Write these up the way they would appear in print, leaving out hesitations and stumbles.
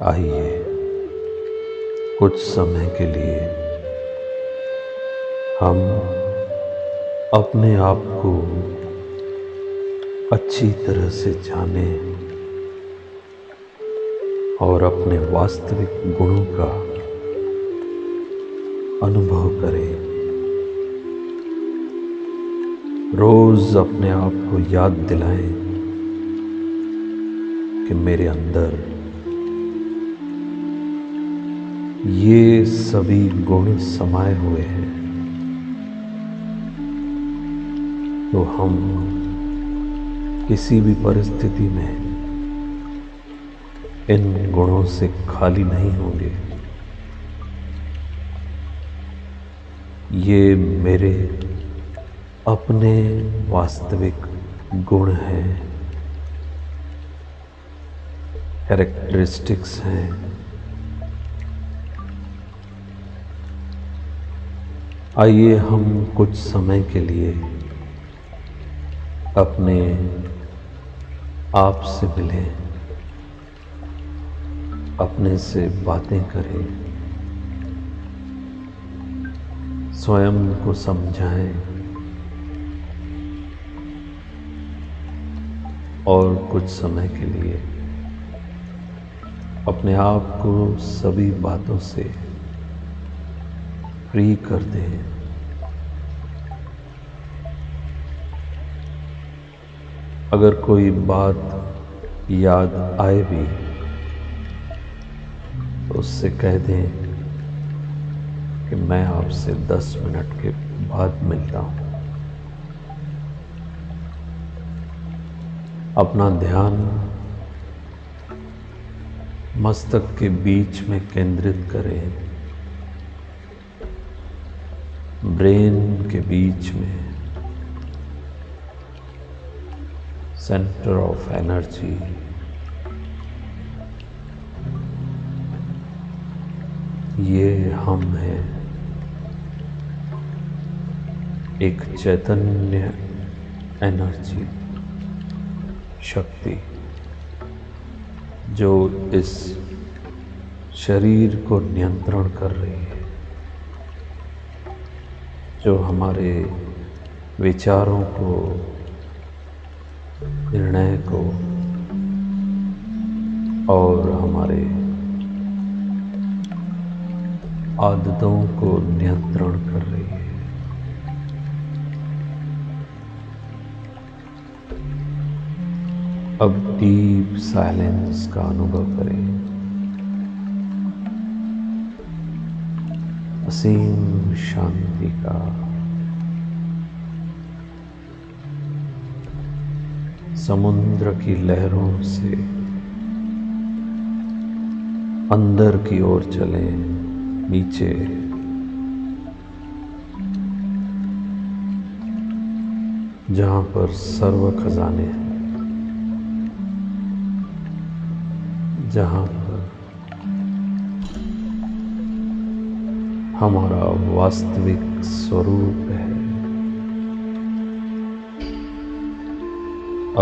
आइए कुछ समय के लिए हम अपने आप को अच्छी तरह से जानें और अपने वास्तविक गुणों का अनुभव करें। रोज अपने आप को याद दिलाएं कि मेरे अंदर ये सभी गुण समाये हुए हैं, तो हम किसी भी परिस्थिति में इन गुणों से खाली नहीं होंगे। ये मेरे अपने वास्तविक गुण हैं, कैरेक्टरिस्टिक्स हैं। आइए हम कुछ समय के लिए अपने आप से मिलें, अपने से बातें करें, स्वयं को समझाएं और कुछ समय के लिए अपने आप को सभी बातों से फ्री कर दें। अगर कोई बात याद आए भी तो उससे कह दें कि मैं आपसे 10 मिनट के बाद मिलता हूँ। अपना ध्यान मस्तक के बीच में केंद्रित करें, ब्रेन के बीच में, सेंटर ऑफ एनर्जी। ये हम हैं, एक चैतन्य एनर्जी, शक्ति जो इस शरीर को नियंत्रण कर रही है, जो हमारे विचारों को, निर्णय को और हमारे आदतों को नियंत्रण कर रही है। अब डीप साइलेंस का अनुभव करें, असीम शांति का। समुद्र की लहरों से अंदर की ओर चलें, नीचे जहां पर सर्व खजाने हैं, जहां पर हमारा वास्तविक स्वरूप है।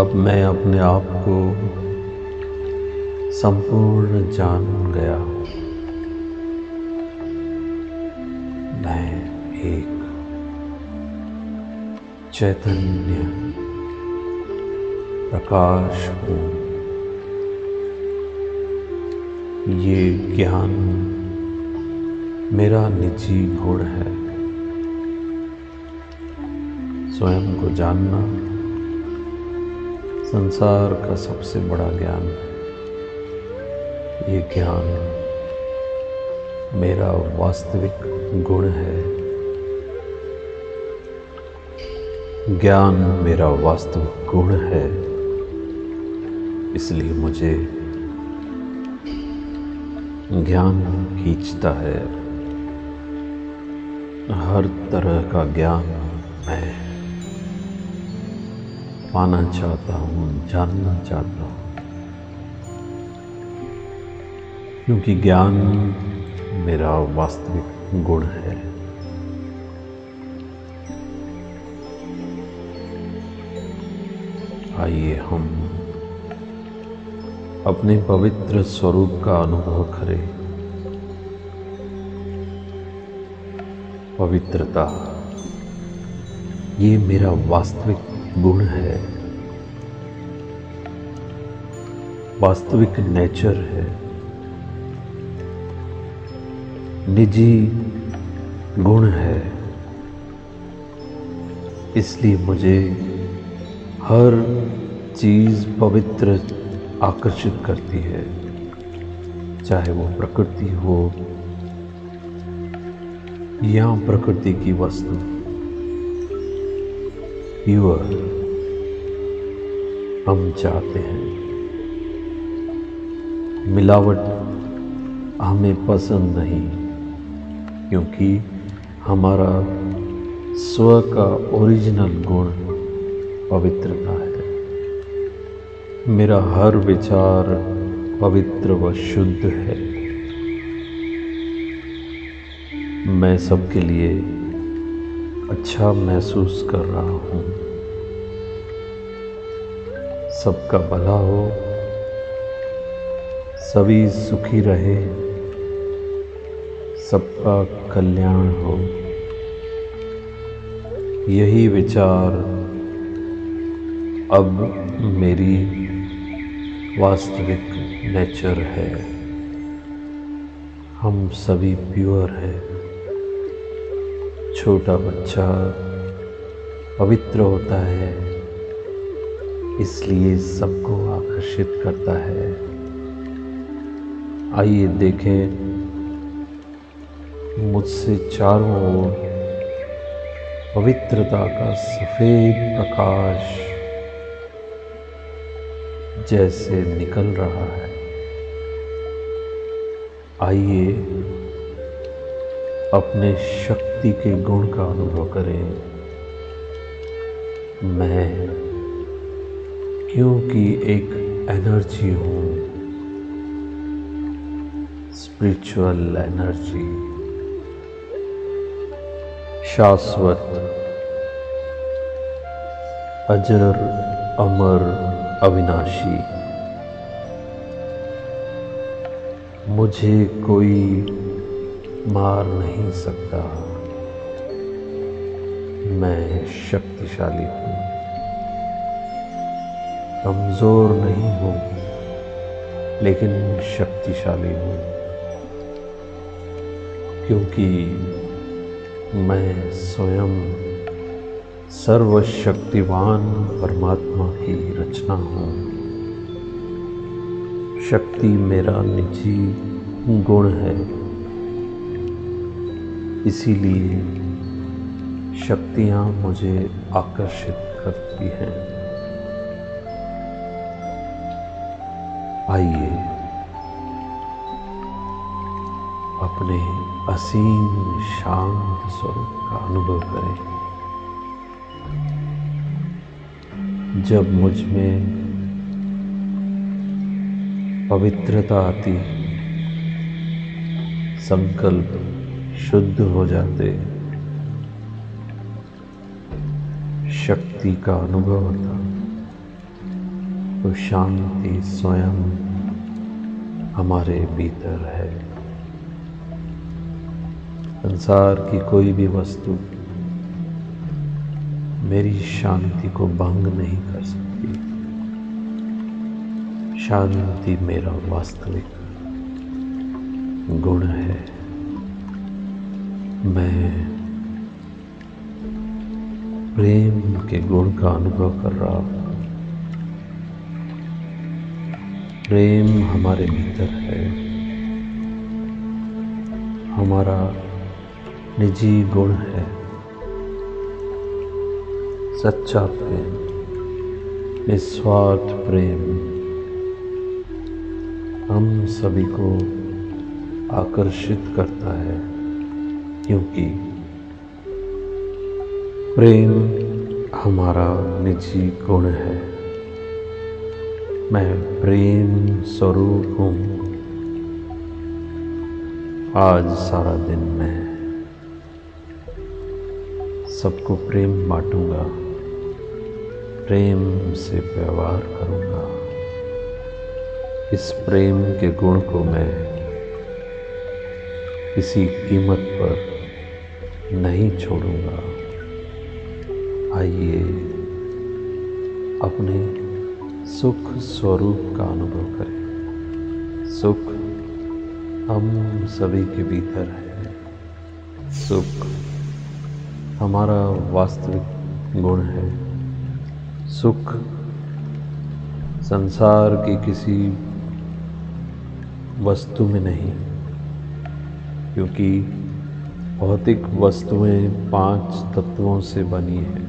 अब मैं अपने आप को संपूर्ण जान गया हूं। मैं एक चैतन्य प्रकाश हूं। ये ज्ञान मेरा निजी गुण है। स्वयं को जानना संसार का सबसे बड़ा ज्ञान है। ये ज्ञान मेरा वास्तविक गुण है। ज्ञान मेरा वास्तविक गुण है, इसलिए मुझे ज्ञान खींचता है। हर तरह का ज्ञान मैं पाना चाहता हूँ, जानना चाहता हूँ, क्योंकि ज्ञान मेरा वास्तविक गुण है। आइए हम अपने पवित्र स्वरूप का अनुभव करें। पवित्रता ये मेरा वास्तविक गुण है, वास्तविक नेचर है, निजी गुण है। इसलिए मुझे हर चीज पवित्र आकर्षित करती है, चाहे वो प्रकृति हो या प्रकृति की वस्तु। प्योर हम चाहते हैं, मिलावट हमें पसंद नहीं, क्योंकि हमारा स्व का ओरिजिनल गुण पवित्रता है। मेरा हर विचार पवित्र व शुद्ध है। मैं सबके लिए अच्छा महसूस कर रहा हूँ। सबका भला हो, सभी सुखी रहे, सबका कल्याण हो। यही विचार अब मेरी वास्तविक नेचर है। हम सभी प्योर हैं। छोटा बच्चा पवित्र होता है, इसलिए सबको आकर्षित करता है। आइए देखें, मुझसे चारों ओर पवित्रता का सफेद प्रकाश जैसे निकल रहा है। आइए अपने शक्ति के गुण का अनुभव करें। मैं क्योंकि एक एनर्जी हूँ, स्पिरिचुअल एनर्जी, शाश्वत, अजर, अमर, अविनाशी। मुझे कोई मार नहीं सकता। मैं शक्तिशाली हूँ, कमजोर नहीं हूँ, लेकिन शक्तिशाली हूँ, क्योंकि मैं स्वयं सर्वशक्तिवान परमात्मा की रचना हूँ। शक्ति मेरा निजी गुण है, इसीलिए शक्तियाँ मुझे आकर्षित करती हैं। आइए अपने असीम शांत स्वरूप का अनुभव करें। जब मुझ में पवित्रता आती, संकल्प शुद्ध हो जाते, शक्ति का अनुभव होता, तो शांति स्वयं हमारे भीतर है। संसार की कोई भी वस्तु मेरी शांति को भंग नहीं कर सकती। शांति मेरा वास्तविक गुण है। मैं प्रेम के गुण का अनुभव कर रहा हूँ। प्रेम हमारे भीतर है, हमारा निजी गुण है। सच्चा प्रेम, निस्वार्थ प्रेम हम सभी को आकर्षित करता है, क्योंकि प्रेम हमारा निजी गुण है। मैं प्रेम स्वरूप हूँ। आज सारा दिन मैं सबको प्रेम बांटूंगा, प्रेम से व्यवहार करूंगा। इस प्रेम के गुण को मैं किसी कीमत पर नहीं छोड़ूंगा। आइए अपने सुख स्वरूप का अनुभव करें। सुख हम सभी के भीतर है। सुख हमारा वास्तविक गुण है। सुख संसार की किसी वस्तु में नहीं, क्योंकि भौतिक वस्तुएं 5 तत्वों से बनी हैं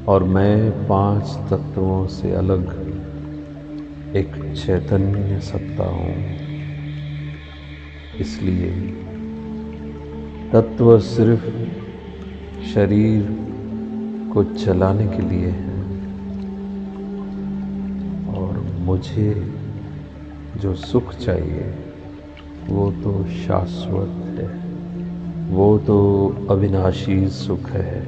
और मैं 5 तत्वों से अलग एक चैतन्य सत्ता हूँ। इसलिए तत्व सिर्फ शरीर को चलाने के लिए है और मुझे जो सुख चाहिए वो तो शाश्वत है, वो तो अविनाशी सुख है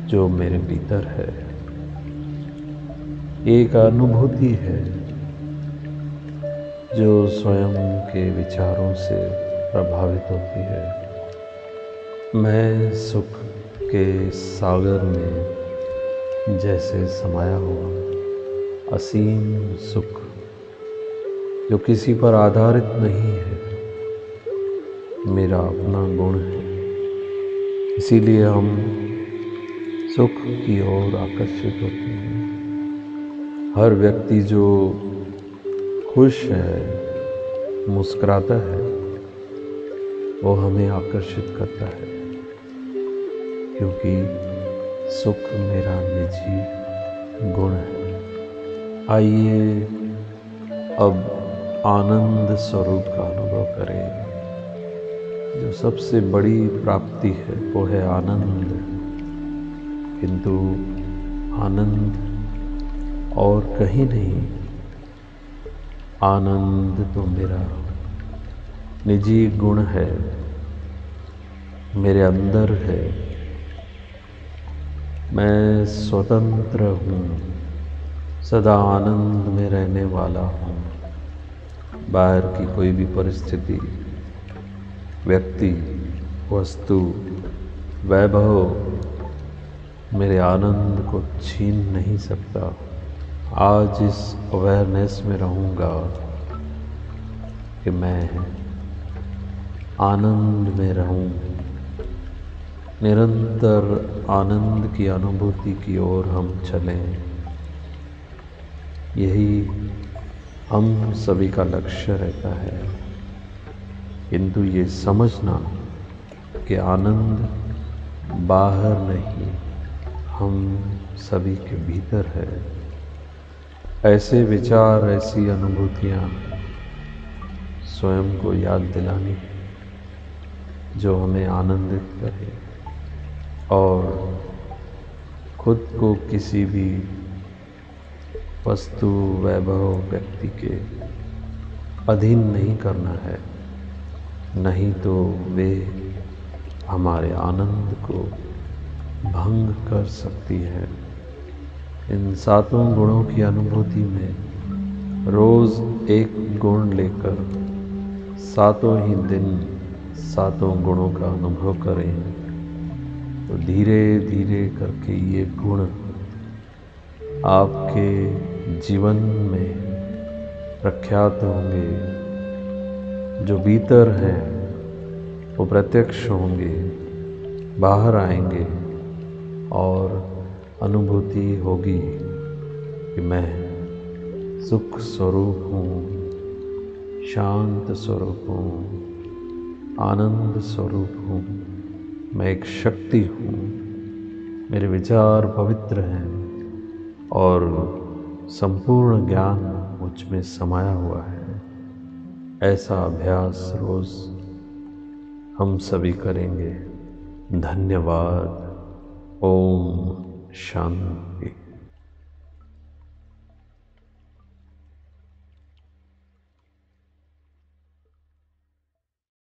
जो मेरे भीतर है। एक अनुभूति है जो स्वयं के विचारों से प्रभावित होती है। मैं सुख के सागर में जैसे समाया हुआ असीम सुख जो किसी पर आधारित नहीं है, मेरा अपना गुण है। इसीलिए हम सुख की ओर आकर्षित होते हैं। हर व्यक्ति जो खुश है, मुस्कुराता है, वो हमें आकर्षित करता है, क्योंकि सुख मेरा निजी गुण है। आइए अब आनंद स्वरूप का अनुभव करें। जो सबसे बड़ी प्राप्ति है वो है आनंद, किंतु आनंद और कहीं नहीं। आनंद तो मेरा निजी गुण है, मेरे अंदर है। मैं स्वतंत्र हूँ, सदा आनंद में रहने वाला हूँ। बाहर की कोई भी परिस्थिति, व्यक्ति, वस्तु, वैभव मेरे आनंद को छीन नहीं सकता। आज इस अवेयरनेस में रहूँगा कि मैं आनंद में रहूँ। निरंतर आनंद की अनुभूति की ओर हम चलें। यही हम सभी का लक्ष्य रहता है, किंतु ये समझना कि आनंद बाहर नहीं, हम सभी के भीतर है। ऐसे विचार, ऐसी अनुभूतियाँ स्वयं को याद दिलानी जो हमें आनंदित करे और खुद को किसी भी वस्तु, वैभव, व्यक्ति के अधीन नहीं करना है, नहीं तो वे हमारे आनंद को भंग कर सकती है। इन 7 गुणों की अनुभूति में रोज़ एक गुण लेकर 7 ही दिन 7 गुणों का अनुभव करें तो धीरे धीरे करके ये गुण आपके जीवन में प्रख्यात होंगे। जो भीतर हैं वो प्रत्यक्ष होंगे, बाहर आएंगे और अनुभूति होगी कि मैं सुख स्वरूप हूँ, शांत स्वरूप हूँ, आनंद स्वरूप हूँ। मैं एक शक्ति हूँ, मेरे विचार पवित्र हैं और संपूर्ण ज्ञान मुझ में समाया हुआ है। ऐसा अभ्यास रोज़ हम सभी करेंगे। धन्यवाद। ओम शांति।